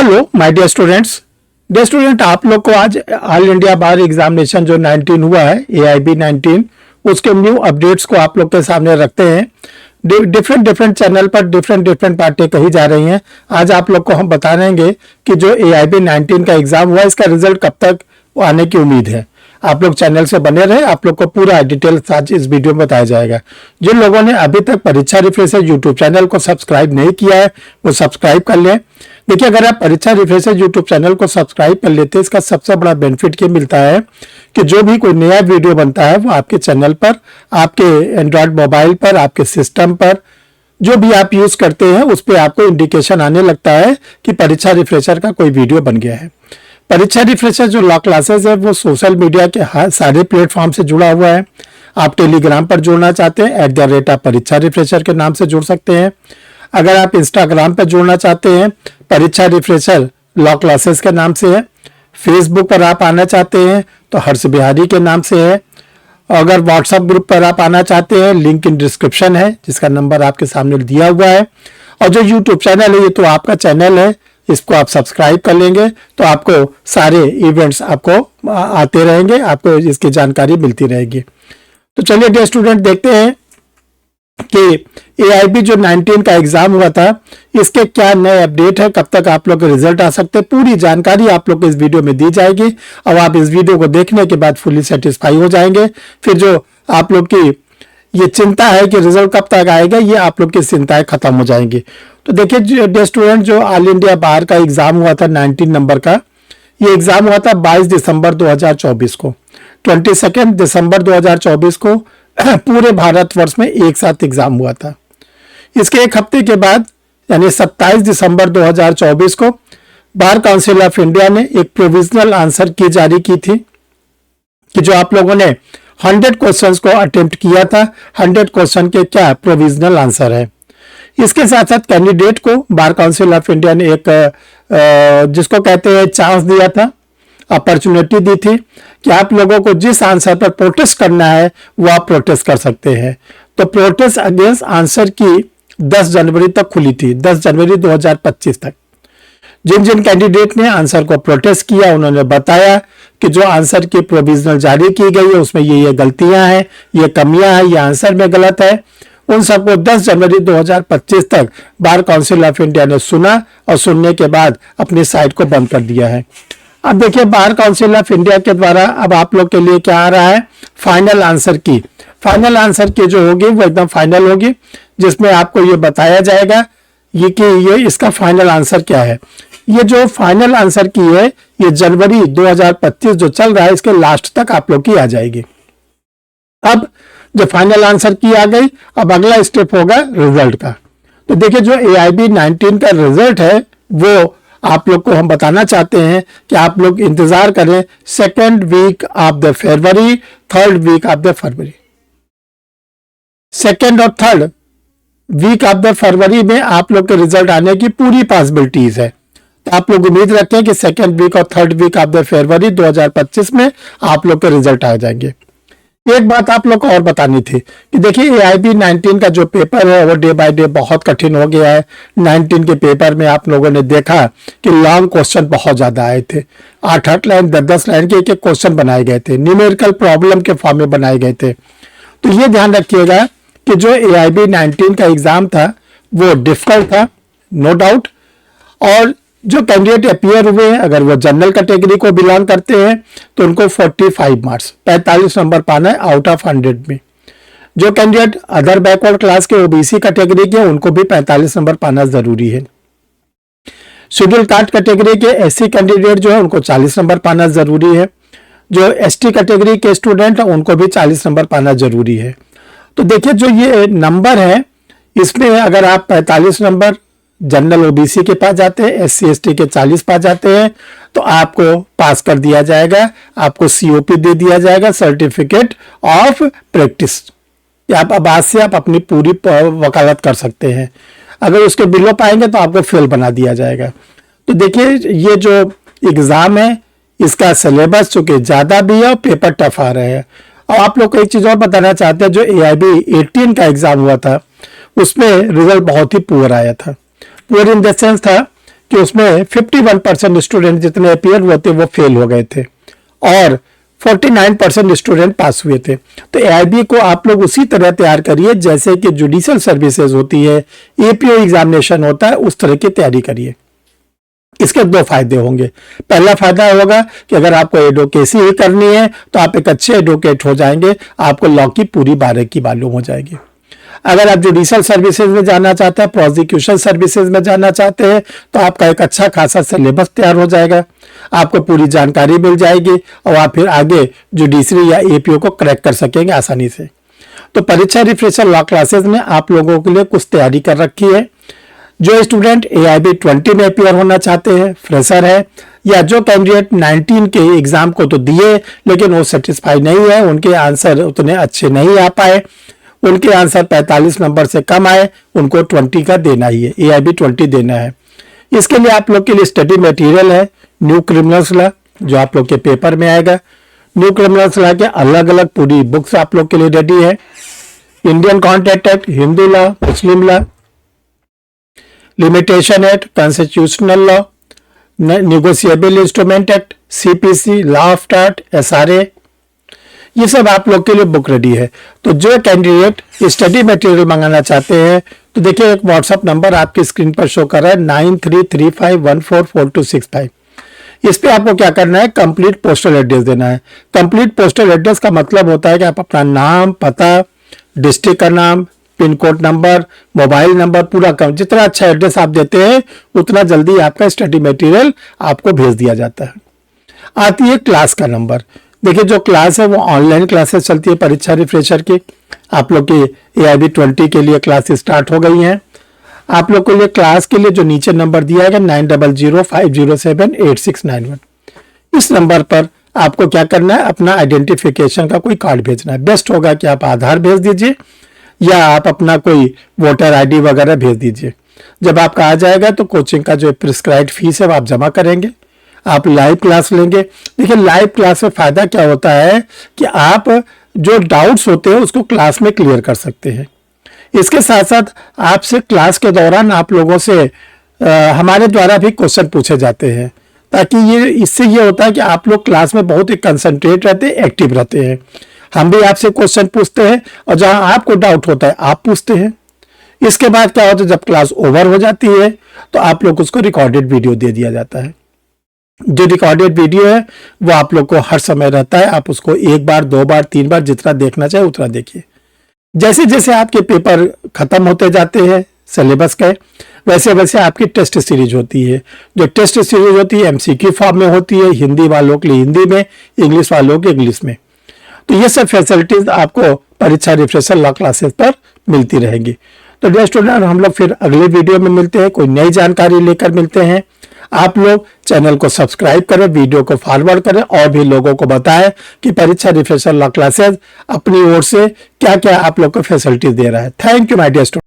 Hello my dear student, आप लोग को आज ऑल इंडिया बार एग्जामिनेशन जो 19 हुआ है AIB 19 उसके न्यू अपडेट्स को आप लोग के सामने रखते हैं। डिफरेंट चैनल पर डिफरेंट बातें कही जा रही हैं। आज आप लोग को हम बता देंगे कि जो AIB 19 का एग्जाम हुआ इसका रिजल्ट कब तक आने की उम्मीद है। आप लोग चैनल से बने रहे, आप लोग को पूरा डिटेल आज इस वीडियो में बताया जाएगा। जिन लोगों ने अभी तक परीक्षा रिफ्रेशर यूट्यूब चैनल को सब्सक्राइब नहीं किया है वो सब्सक्राइब कर लें। देखिए, अगर आप परीक्षा रिफ्रेशर यूट्यूब चैनल को सब्सक्राइब कर लेते हैं, इसका सबसे बड़ा बेनिफिट ये मिलता है कि जो भी कोई नया वीडियो बनता है वो आपके चैनल पर, आपके एंड्रॉयड मोबाइल पर, आपके सिस्टम पर जो भी आप यूज करते हैं उस पर आपको इंडिकेशन आने लगता है कि परीक्षा रिफ्रेशर का कोई वीडियो बन गया है। परीक्षा रिफ्रेशर जो लॉ क्लासेस है वो सोशल मीडिया के सारे प्लेटफॉर्म से जुड़ा हुआ है। आप टेलीग्राम पर जुड़ना चाहते हैं @परीक्षा रिफ्रेशर के नाम से जुड़ सकते हैं। अगर आप इंस्टाग्राम पर जुड़ना चाहते हैं परीक्षा रिफ्रेशर लॉ क्लासेस के नाम से है। फेसबुक पर आप आना चाहते हैं तो हर्ष बिहारी के नाम से है। अगर व्हाट्सएप ग्रुप पर आप आना चाहते हैं लिंक इन डिस्क्रिप्शन है जिसका नंबर आपके सामने दिया हुआ है। और जो यूट्यूब चैनल है ये तो आपका चैनल है, इसको आप सब्सक्राइब कर लेंगे तो आपको सारे इवेंट्स आपको आते रहेंगे, आपको इसकी जानकारी मिलती रहेगी। तो चलिए डियर स्टूडेंट देखते हैं कि AIB जो 19 का एग्जाम हुआ था इसके क्या नए अपडेट है, कब तक आप लोग के रिजल्ट आ सकते हैं, पूरी जानकारी आप लोग को इस वीडियो में दी जाएगी। और आप इस वीडियो को देखने के बाद फुली सेटिस्फाई हो जाएंगे। फिर जो आप लोग की ये चिंता है कि रिजल्ट कब तक आएगा, ये आप लोग की चिंताएं खत्म हो जाएंगी। तो देखिए डियर स्टूडेंट, जो ऑल इंडिया बार का एग्जाम हुआ था 19 नंबर का, ये एग्जाम हुआ था 22 दिसंबर 2024 को। 22 दिसंबर 2024 को पूरे भारतवर्ष में एक साथ एग्जाम हुआ था। इसके एक हफ्ते के बाद यानी 27 दिसंबर 2024 को बार काउंसिल ऑफ इंडिया ने एक प्रोविजनल आंसर की जारी की थी कि जो आप लोगों ने 100 क्वेश्चंस को अटेम्प्ट किया था, 100 क्वेश्चन के क्या प्रोविजनल आंसर है। इसके साथ साथ कैंडिडेट को बार काउंसिल ऑफ इंडिया ने एक जिसको कहते हैं चांस दिया था, अपॉर्चुनिटी दी थी कि आप लोगों को जिस आंसर पर प्रोटेस्ट करना है वो आप प्रोटेस्ट कर सकते हैं। तो प्रोटेस्ट अगेंस्ट आंसर की 10 जनवरी तक खुली थी, 10 जनवरी 2025 तक। जिन जिन कैंडिडेट ने आंसर को प्रोटेस्ट किया उन्होंने बताया कि जो आंसर की प्रोविजनल जारी की गई है उसमें ये गलतियां हैं, ये कमियां हैं, ये आंसर में गलत है। उन सबको 10 जनवरी 2025 तक बार काउंसिल ऑफ इंडिया ने सुना और सुनने के बाद अपनी साइट को बंद कर दिया है। अब देखिए बार काउंसिल ऑफ इंडिया के द्वारा अब आप लोग के लिए क्या आ रहा है, फाइनल आंसर की। फाइनल आंसर की जो होगी वो एकदम फाइनल होगी, जिसमें आपको ये बताया जाएगा ये कि ये इसका फाइनल आंसर क्या है। ये जो फाइनल आंसर की है ये जनवरी 2025 जो चल रहा है इसके लास्ट तक आप लोग की आ जाएगी। अब जब फाइनल आंसर की आ गई, अब अगला स्टेप होगा रिजल्ट का। तो देखिए जो AIB 19 का रिजल्ट है वो आप लोग को हम बताना चाहते हैं कि आप लोग इंतजार करें 2nd week of the February, 3rd week of the February. 2nd और 3rd वीक ऑफ द फरवरी में आप लोग के रिजल्ट आने की पूरी पॉसिबिलिटीज है। तो आप लोग उम्मीद रखें कि 2nd वीक और 3rd वीक ऑफ द फरवरी 2025 में आप लोग के रिजल्ट आ जाएंगे। एक बात आप लोग को और बतानी थी कि देखिए AIB 19 का जो पेपर है वो डे बाय डे बहुत कठिन हो गया है। 19 के पेपर में आप लोगों ने देखा कि लॉन्ग क्वेश्चन बहुत ज्यादा आए थे, 8-8 लाइन 10-10 लाइन के एक क्वेश्चन बनाए गए थे, न्यूमेरिकल प्रॉब्लम के फॉर्म में बनाए गए थे। तो ये ध्यान रखिएगा कि जो AIB 19 का एग्जाम था वो डिफिकल्ट था, नो डाउट। और जो कैंडिडेट अपीयर हुए हैं अगर वो जनरल कैटेगरी को बिलोंग करते हैं तो उनको 45 मार्क्स 45 नंबर पाना है आउट ऑफ 100 में। जो कैंडिडेट अदर बैकवर्ड क्लास के OBC कैटेगरी के उनको भी 45 नंबर पाना जरूरी है। शेड्यूल कास्ट कैटेगरी के SC कैंडिडेट जो है उनको 40 नंबर पाना जरूरी है। जो ST कैटेगरी के स्टूडेंट है उनको भी 40 नंबर पाना जरूरी है। तो देखिए जो ये नंबर है इसमें अगर आप 45 नंबर जनरल OBC के पास जाते हैं, SC ST के 40 पास जाते हैं तो आपको पास कर दिया जाएगा, आपको COP दे दिया जाएगा, सर्टिफिकेट ऑफ प्रैक्टिस। आप अब से आप अपनी पूरी वकालत कर सकते हैं। अगर उसके बिलो पाएंगे तो आपको फेल बना दिया जाएगा। तो देखिए ये जो एग्जाम है इसका सिलेबस चूंकि ज्यादा भी है और पेपर टफ आ रहे हैं। और आप लोग को एक चीज और बताना चाहते हैं, जो AIB 18 का एग्जाम हुआ था उसमें रिजल्ट बहुत ही पुअर आया था। पुअर इन द सेंस था कि उसमें 51% स्टूडेंट जितने अपियर हुए थे वो फेल हो गए थे और 49% स्टूडेंट पास हुए थे। तो एआईबी को आप लोग उसी तरह तैयार करिए जैसे कि जुडिशियल सर्विसेज होती है, एपीओ एग्जामिनेशन होता है, उस तरह की तैयारी करिए। इसके दो फायदे होंगे। पहला फायदा होगा कि अगर आपको एडवोकेसी ही करनी है तो आप एक अच्छे एडवोकेट हो जाएंगे, आपको लॉ की पूरी बारीकी मालूम हो जाएगी। अगर आप जुडिशियल सर्विसेज में जाना चाहते हैं, प्रोसिक्यूशन सर्विसेज में जाना चाहते हैं, तो आपका एक अच्छा खासा सिलेबस तैयार हो जाएगा, आपको पूरी जानकारी मिल जाएगी और आप फिर आगे जुडिशरी या एपीओ को क्रैक कर सकेंगे आसानी से। तो परीक्षा रिफ्रेशर लॉ क्लासेस में आप लोगों के लिए कुछ तैयारी कर रखी है। जो स्टूडेंट AIB 20 में अपियर होना चाहते हैं, फ्रेशर है, या जो कैंडिडेट 19 के एग्जाम को तो दिए लेकिन वो सेटिस्फाई नहीं है, उनके आंसर उतने अच्छे नहीं आ पाए, उनके आंसर 45 नंबर से कम आए, उनको 20 का देना ही है, AIB 20 देना है। इसके लिए आप लोग के लिए स्टडी मटेरियल है न्यू क्रिमिनल्स लॉ, जो आप लोग के पेपर में आएगा। न्यू क्रिमिनल्स लॉ के अलग अलग पूरी बुक्स आप लोग के लिए रेडी है। Indian contract act, Hindu law, Muslim law, limitation act, constitutional law, negotiable instrument act, CPC, law of tart, SRA, ये सब आप लोग के लिए बुक रेडी है। तो जो कैंडिडेट स्टडी मटेरियल मंगाना चाहते हैं तो देखिए एक व्हाट्सएप नंबर आपकी स्क्रीन पर शो कर रहा है 9335144265। इस पे आपको क्या करना है, कंप्लीट पोस्टल एड्रेस देना है। कंप्लीट पोस्टल एड्रेस का मतलब होता है कि आप अपना नाम, पता, डिस्ट्रिक्ट का नाम, pin code number, mobile number पूरा कम, जितना अच्छा एड्रेस आप देते हैं उतना जल्दी आपका स्टडी मटेरियल आपको भेज दिया जाता है। आती है क्लास का नंबर। देखिए जो क्लास है वो ऑनलाइन क्लासेस चलती है परीक्षा रिफ्रेशर की। आप लोग की AIB 20 के लिए क्लास स्टार्ट हो गई हैं। आप लोग के लिए क्लास के लिए जो नीचे नंबर दिया है 9005078691, इस नंबर पर आपको क्या करना है, अपना आइडेंटिफिकेशन का कोई कार्ड भेजना है। बेस्ट होगा कि आप आधार भेज दीजिए या आप अपना कोई वोटर ID वगैरह भेज दीजिए। जब आपका आ जाएगा तो कोचिंग का जो प्रिस्क्राइब्ड फीस है वो आप जमा करेंगे, आप लाइव क्लास लेंगे। देखिए लाइव क्लास में फायदा क्या होता है कि आप जो डाउट्स होते हैं उसको क्लास में क्लियर कर सकते हैं। इसके साथ साथ आपसे क्लास के दौरान आप लोगों से हमारे द्वारा भी क्वेश्चन पूछे जाते हैं, ताकि इससे ये होता है कि आप लोग क्लास में बहुत ही कंसंट्रेट रहते हैं, एक्टिव रहते हैं। हम भी आपसे क्वेश्चन पूछते हैं और जहां आपको डाउट होता है आप पूछते हैं। इसके बाद क्या होता है, जब क्लास ओवर हो जाती है तो आप लोग उसको रिकॉर्डेड वीडियो दे दिया जाता है। जो रिकॉर्डेड वीडियो है वो आप लोग को हर समय रहता है, आप उसको 1 बार 2 बार 3 बार जितना देखना चाहे उतना देखिए। जैसे जैसे आपके पेपर खत्म होते जाते हैं सिलेबस के, वैसे वैसे आपकी टेस्ट सीरीज होती है। जो टेस्ट सीरीज होती है MCQ फॉर्म में होती है, हिंदी वालों के लिए हिंदी में, इंग्लिश वालों के इंग्लिश में। तो ये सब फैसिलिटीज आपको परीक्षा रिफ्रेशर लॉ क्लासेस पर मिलती रहेंगी। तो डियर स्टूडेंट, हम लोग फिर अगले वीडियो में मिलते हैं, कोई नई जानकारी लेकर मिलते हैं। आप लोग चैनल को सब्सक्राइब करें, वीडियो को फॉरवर्ड करें और भी लोगों को बताएं कि परीक्षा रिफ्रेशर लॉ क्लासेस अपनी ओर से क्या क्या आप लोग को फैसिलिटीज दे रहा है। Thank you my dear student.